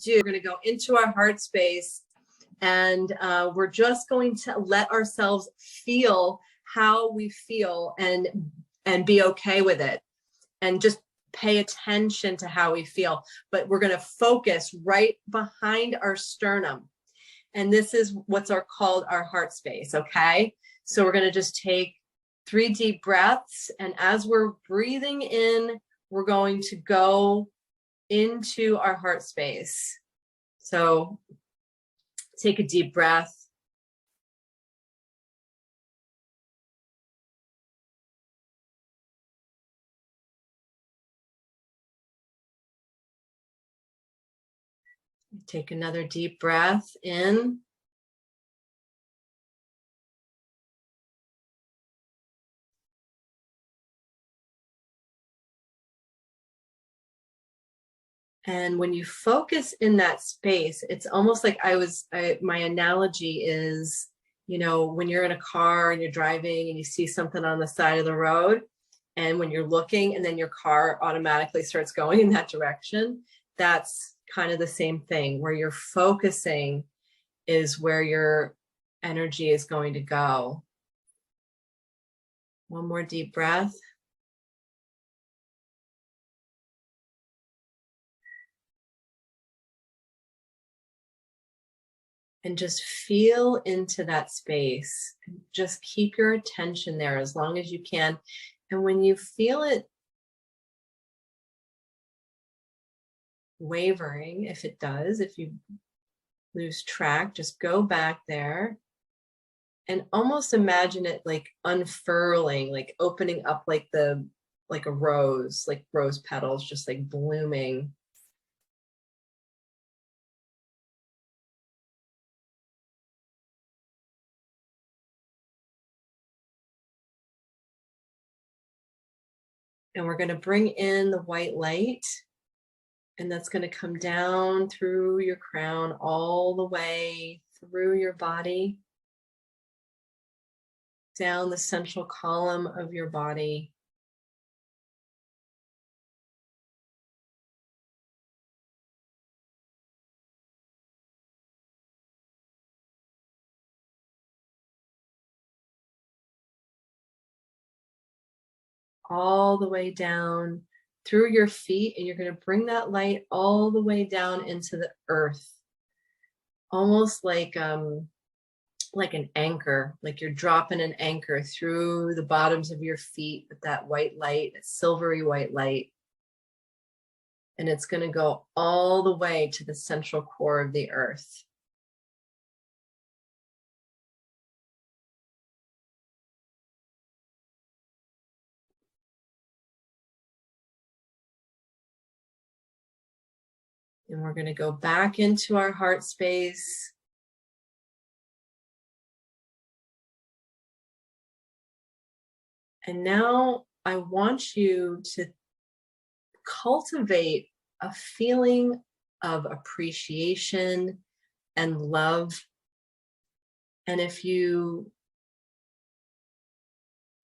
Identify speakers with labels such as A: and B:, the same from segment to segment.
A: do, we're going to go into our heart space, and we're just going to let ourselves feel how we feel and be okay with it, and just pay attention to how we feel. But we're going to focus right behind our sternum. And this is what's called our heart space, okay? So we're going to just take 3 deep breaths. And as we're breathing in, we're going to go into our heart space. So take a deep breath. Take another deep breath in. And when you focus in that space, it's almost like my analogy is, you know, when you're in a car and you're driving and you see something on the side of the road, and when you're looking and then your car automatically starts going in that direction, that's kind of the same thing. Where you're focusing is where your energy is going to go. One more deep breath. And just feel into that space. Just keep your attention there as long as you can. And when you feel it wavering, if it does, if you lose track, just go back there and almost imagine it like unfurling, like opening up like a rose, like rose petals, just like blooming. And we're going to bring in the white light, and that's going to come down through your crown all the way through your body, down the central column of your body. All the way down through your feet, and you're going to bring that light all the way down into the earth, almost like an anchor, like you're dropping an anchor through the bottoms of your feet with that white light, silvery white light. And it's going to go all the way to the central core of the earth. And we're going to go back into our heart space. And now I want you to cultivate a feeling of appreciation and love. And if you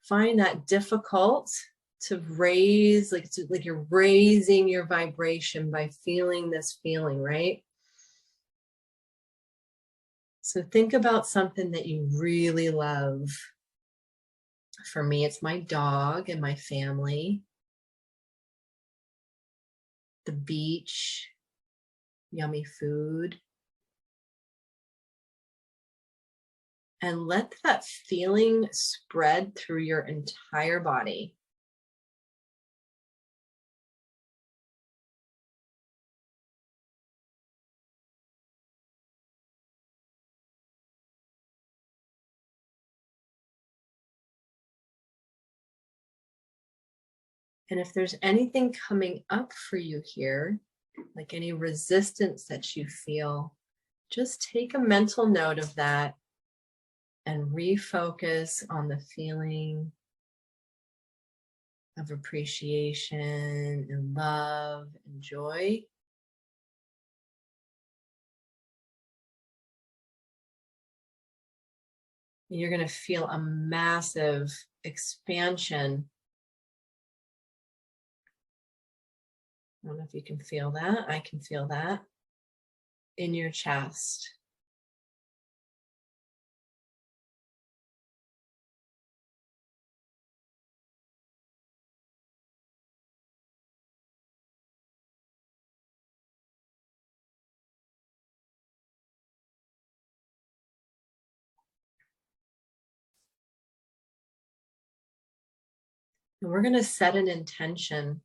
A: find that difficult to raise, like you're raising your vibration by feeling this feeling, right? So think about something that you really love. For me, it's my dog and my family, the beach, yummy food. And let that feeling spread through your entire body. And if there's anything coming up for you here, like any resistance that you feel, just take a mental note of that and refocus on the feeling of appreciation and love and joy. And you're going to feel a massive expansion. I don't know if you can feel that. I can feel that. in your chest. And we're going to set an intention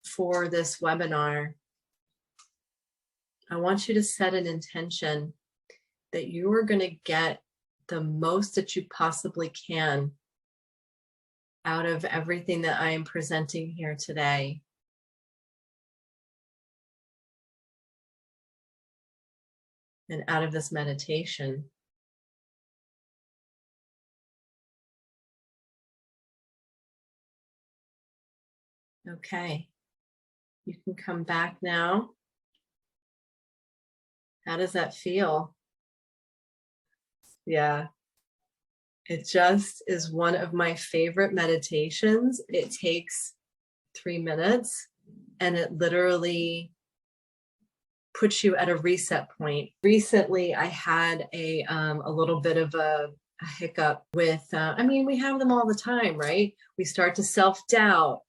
A: for this webinar. I want you to set an intention that you are going to get the most that you possibly can out of everything that I am presenting here today. And out of this meditation. Okay, you can come back now. How does that feel? Yeah, it just is one of my favorite meditations. It takes 3 minutes and it literally puts you at a reset point. Recently, I had a little bit of a hiccup with, I mean, we have them all the time, right? We start to self-doubt.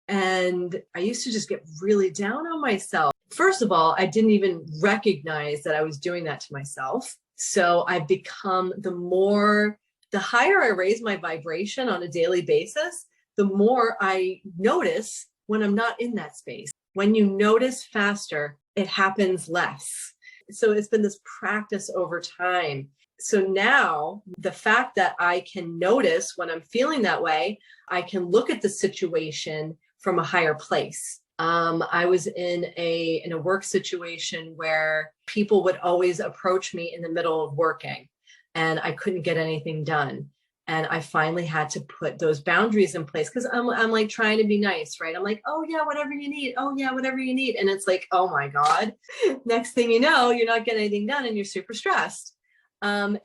A: And I used to just get really down on myself. First of all, I didn't even recognize that I was doing that to myself. So I've become the higher I raise my vibration on a daily basis, the more I notice when I'm not in that space. When you notice faster, it happens less. So it's been this practice over time. So now the fact that I can notice when I'm feeling that way, I can look at the situation from a higher place. I was in a work situation where people would always approach me in the middle of working and I couldn't get anything done. And I finally had to put those boundaries in place because I'm like trying to be nice, right? I'm like, oh yeah, whatever you need. Oh yeah, whatever you need. And it's like, oh my God, next thing you know, you're not getting anything done and you're super stressed. And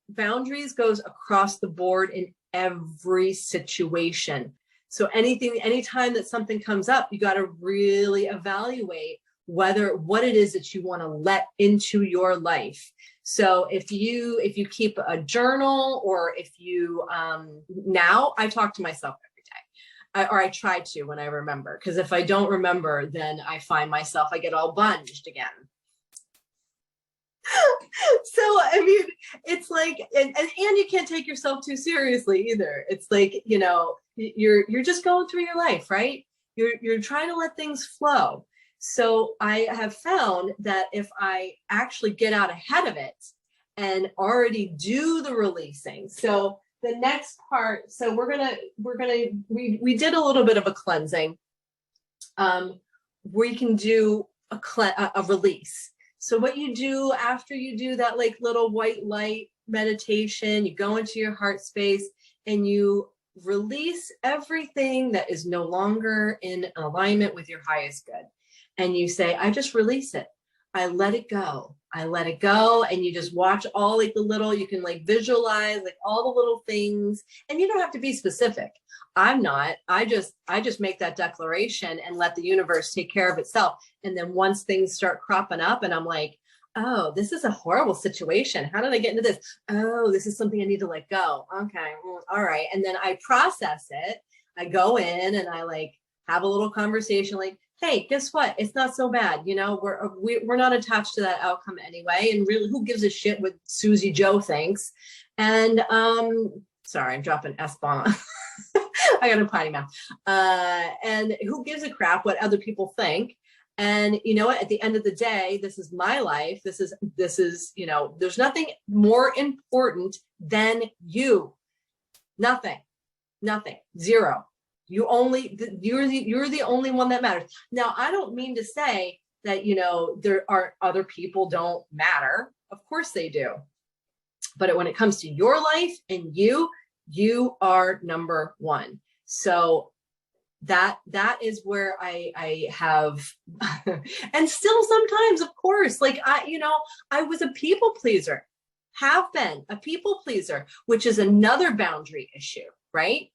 A: boundaries goes across the board in every situation. So anytime that something comes up, you got to really evaluate what it is that you want to let into your life. So if you keep a journal, or if you now I talk to myself every day, or I try to when I remember, because if I don't remember, then I find myself, I get all bunged again. So I mean, it's like, and you can't take yourself too seriously either. It's like, you know, you're just going through your life, right? You're trying to let things flow. So I have found that if I actually get out ahead of it and already do the releasing. So the next part, so we did a little bit of a cleansing. We can do a release. So what you do after you do that like little white light meditation, you go into your heart space and you release everything that is no longer in alignment with your highest good. And you say, I just release it. I let it go. I let it go. And you just watch all like the little, you can like visualize like all the little things, and you don't have to be specific. I'm not, I just make that declaration and let the universe take care of itself. And then once things start cropping up and I'm like, oh, this is a horrible situation. How did I get into this? Oh, this is something I need to let go. Okay. All right. And then I process it. I go in and I like have a little conversation like, hey, guess what? It's not so bad. You know, we're not attached to that outcome anyway. And really, who gives a shit what Susie Joe thinks? And sorry, I'm dropping S-bomb. I got a potty mouth. And who gives a crap what other people think? And you know what? At the end of the day, this is my life. This is, you know, there's nothing more important than you. Nothing, zero. You're the only one that matters. Now, I don't mean to say that, you know, there are other people don't matter. Of course they do. But when it comes to your life and you are number one. So that is where I have, and still sometimes, of course, like I was a people pleaser, have been a people pleaser, which is another boundary issue, right?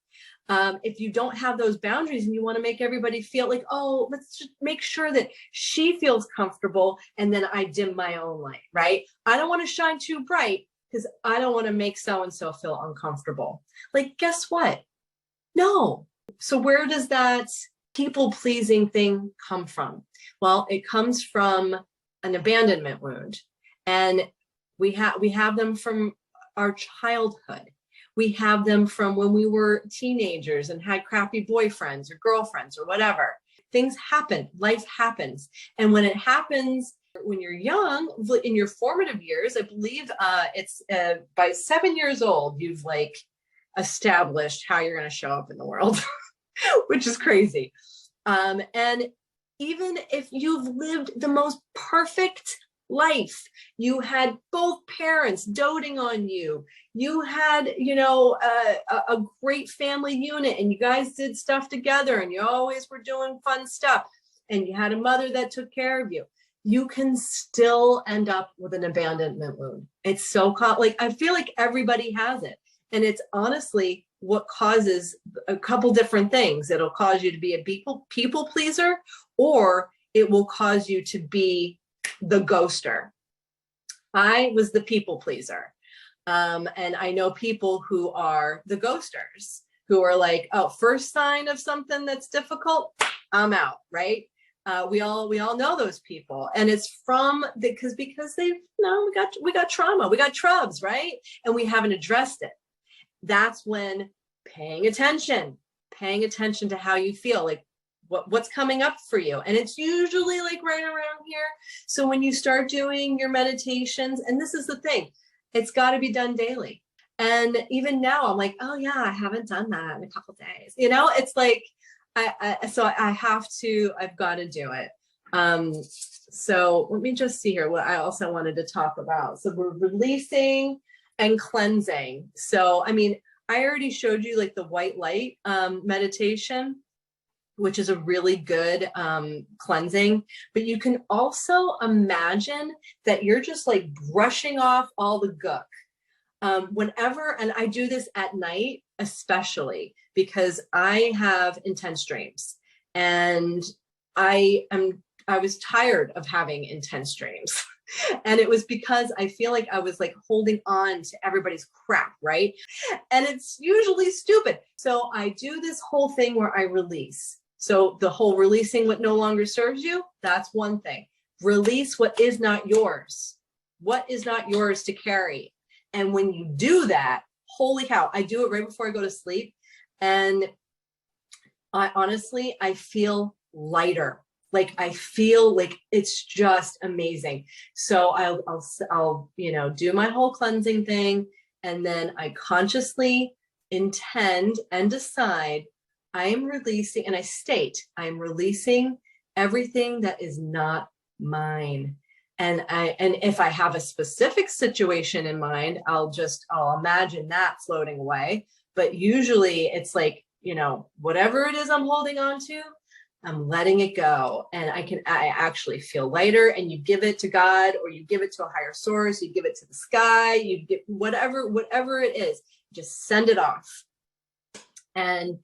A: If you don't have those boundaries and you want to make everybody feel like, oh, let's just make sure that she feels comfortable, and then I dim my own light, right? I don't want to shine too bright because I don't want to make so-and-so feel uncomfortable. Like, guess what? No. So where does that people-pleasing thing come from? Well, it comes from an abandonment wound. And we have them from our childhood. We have them from when we were teenagers and had crappy boyfriends or girlfriends or whatever. Things happen, life happens. And when it happens, when you're young, in your formative years, I believe it's by 7 years old, you've like established how you're going to show up in the world, which is crazy. And even if you've lived the most perfect life, you had both parents doting on you, you had, a great family unit, and you guys did stuff together, and you always were doing fun stuff, and you had a mother that took care of you, you can still end up with an abandonment wound. It's so like, I feel like everybody has it. And it's honestly what causes a couple different things. It'll cause you to be a people pleaser, or it will cause you to be the ghoster. I was the people pleaser. And I know people who are the ghosters, who are like, oh, first sign of something that's difficult, I'm out, right? We all know those people, and it's from because they've, we got trauma, we got trubs, right? And we haven't addressed it. That's when paying attention to how you feel, like what's coming up for you. And it's usually like right around here. So when you start doing your meditations, and this is the thing, it's got to be done daily. And even now I'm like, oh yeah, I haven't done that in a couple of days. It's like, I've got to do it. So let me just see here what I also wanted to talk about. So we're releasing and cleansing. So, I mean, I already showed you like the white light meditation, which is a really good cleansing, but you can also imagine that you're just like brushing off all the gook. Whenever, and I do this at night, especially because I have intense dreams, and I was tired of having intense dreams. And it was because I feel like I was like holding on to everybody's crap, right? And it's usually stupid. So I do this whole thing where I release. So the whole releasing what no longer serves you, that's one thing. Release what is not yours. What is not yours to carry. And when you do that, holy cow, I do it right before I go to sleep. And I feel lighter. Like I feel like it's just amazing. So I'll do my whole cleansing thing, and then I consciously intend and decide I am releasing, and I state I am releasing everything that is not mine. And if I have a specific situation in mind, I'll imagine that floating away. But usually it's like, whatever it is I'm holding on to, I'm letting it go. And I actually feel lighter, and you give it to God, or you give it to a higher source, you give it to the sky, you get whatever it is, just send it off. And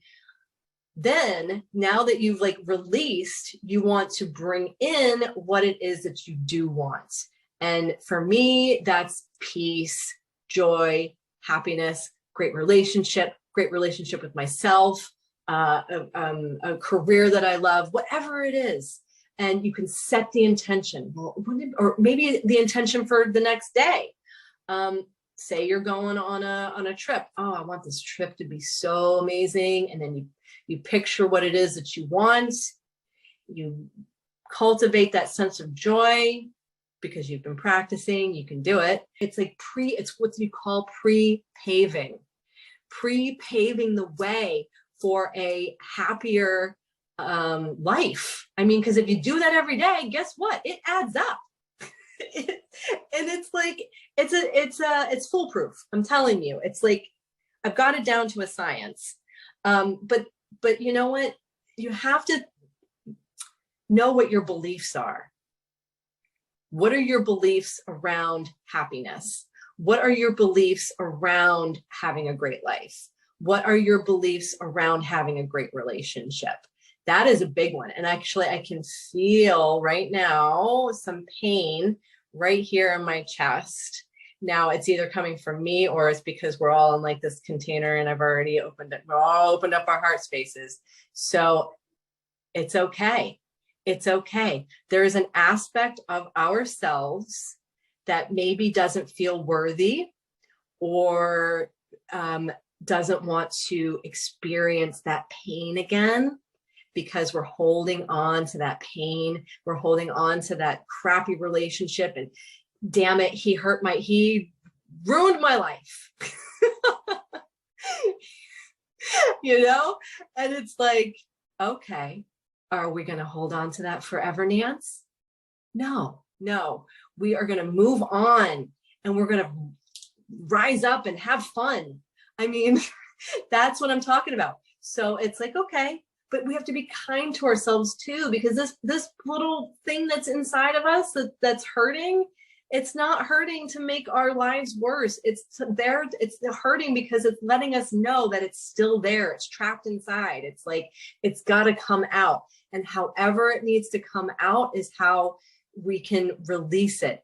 A: then now that you've like released, you want to bring in what it is that you do want. And for me, that's peace, joy, happiness, great relationship with myself, a career that I love, whatever it is. And you can set the intention, or maybe the intention for the next day. Say you're going on a trip. Oh, I want this trip to be so amazing. And then you picture what it is that you want. You cultivate that sense of joy because you've been practicing, you can do it. It's like it's what you call pre-paving the way for a happier life. I mean, because if you do that every day, guess what? It adds up. And it's like, it's foolproof. I'm telling you, it's like, I've got it down to a science. But you know what? You have to know what your beliefs are. What are your beliefs around happiness? What are your beliefs around having a great life? What are your beliefs around having a great relationship? That is a big one. And actually, I can feel right now some pain right here in my chest. Now it's either coming from me or it's because we're all in like this container and I've already opened it. We're all opened up our heart spaces. So it's okay. It's okay. There is an aspect of ourselves that maybe doesn't feel worthy or doesn't want to experience that pain again, because we're holding on to that pain. We're holding on to that crappy relationship, and damn it, he ruined my life. You know? And it's like, okay, are we going to hold on to that forever, Nance? No, we are going to move on and we're going to rise up and have fun. I mean, that's what I'm talking about. So it's like, okay, but we have to be kind to ourselves too, because this little thing that's inside of us that's hurting, it's not hurting to make our lives worse. It's hurting because it's letting us know that it's still there. It's trapped inside. It's like, it's got to come out. And however it needs to come out is how we can release it.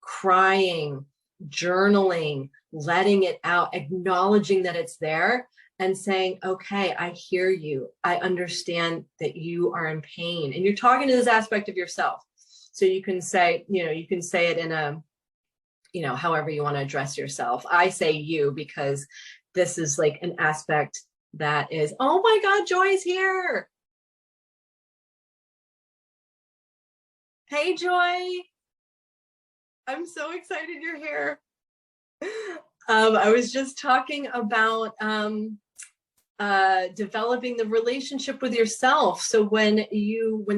A: Crying, journaling, letting it out, acknowledging that it's there and saying, okay, I hear you. I understand that you are in pain. And you're talking to this aspect of yourself. So you can say, you can say it in a, however you want to address yourself. I say you because this is like an aspect that is, oh my God, Joy's here. Hey, Joy. I'm so excited you're here. I was just talking about developing the relationship with yourself. So when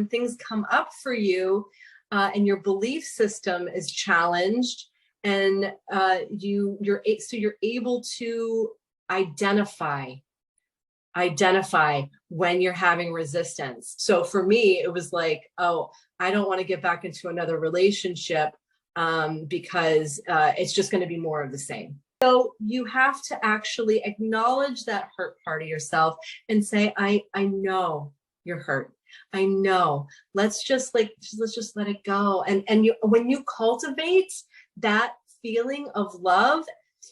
A: things come up for you and your belief system is challenged, and you're able to identify when you're having resistance. So for me, it was like, oh, I don't want to get back into another relationship because it's just going to be more of the same. So you have to actually acknowledge that hurt part of yourself and say, I know you're hurt. I know. Let's just let it go. And when you cultivate that feeling of love,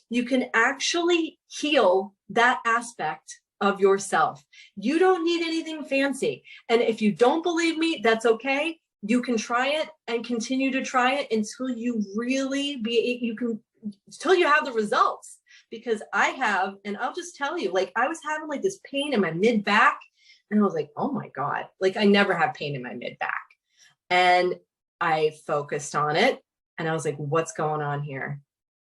A: you can actually heal that aspect of yourself. You don't need anything fancy. And if you don't believe me, that's okay. You can try it and continue to try it until you until you have the results. Because I have, and I'll just tell you, like I was having like this pain in my mid back, and I was like, oh my God, like I never have pain in my mid back. And I focused on it and I was like, what's going on here?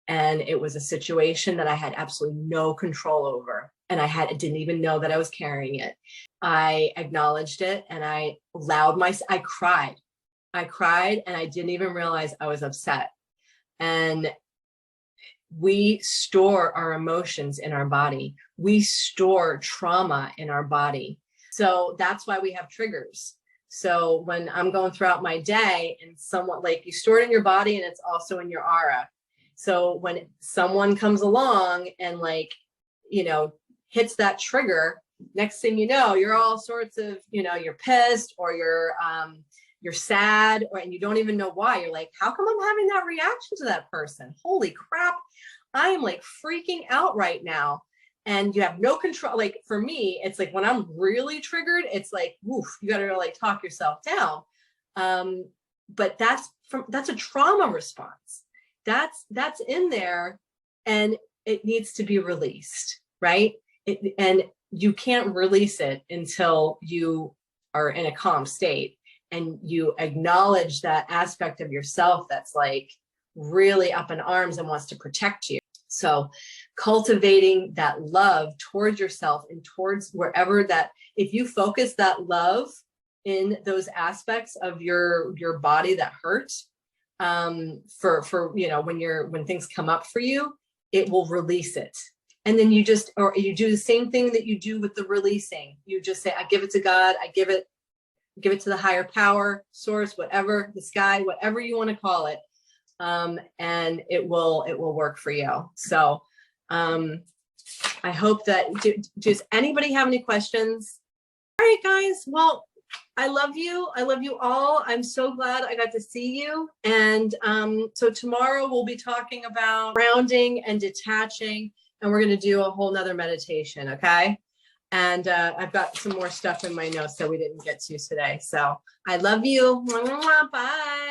A: And it was a situation that I had absolutely no control over. And I didn't even know that I was carrying it. I acknowledged it and I cried and I didn't even realize I was upset. And we store our emotions in our body. We store trauma in our body. So that's why we have triggers. So when I'm going throughout my day and someone, like, you store it in your body and it's also in your aura. So when someone comes along and hits that trigger, next thing you know, you're all sorts of, you're pissed or you're sad, and you don't even know why. You're like, how come I'm having that reaction to that person? Holy crap. I am like freaking out right now. And you have no control. Like for me, it's like when I'm really triggered, it's like, woof, you got to like talk yourself down. But that's a trauma response. That's in there and it needs to be released, right? And you can't release it until you are in a calm state and you acknowledge that aspect of yourself that's like really up in arms and wants to protect you. So cultivating that love towards yourself and towards wherever that, if you focus that love in those aspects of your body that hurt, when things come up for you, it will release it. And then you do the same thing that you do with the releasing. You just say, I give it to God. I give it to the higher power, source, whatever, the sky, whatever you want to call it. And it will work for you. So I hope that, does anybody have any questions? All right, guys. Well, I love you. I love you all. I'm so glad I got to see you. And so tomorrow we'll be talking about grounding and detaching, and we're going to do a whole nother meditation. Okay. And I've got some more stuff in my notes that we didn't get to today. So I love you. Bye.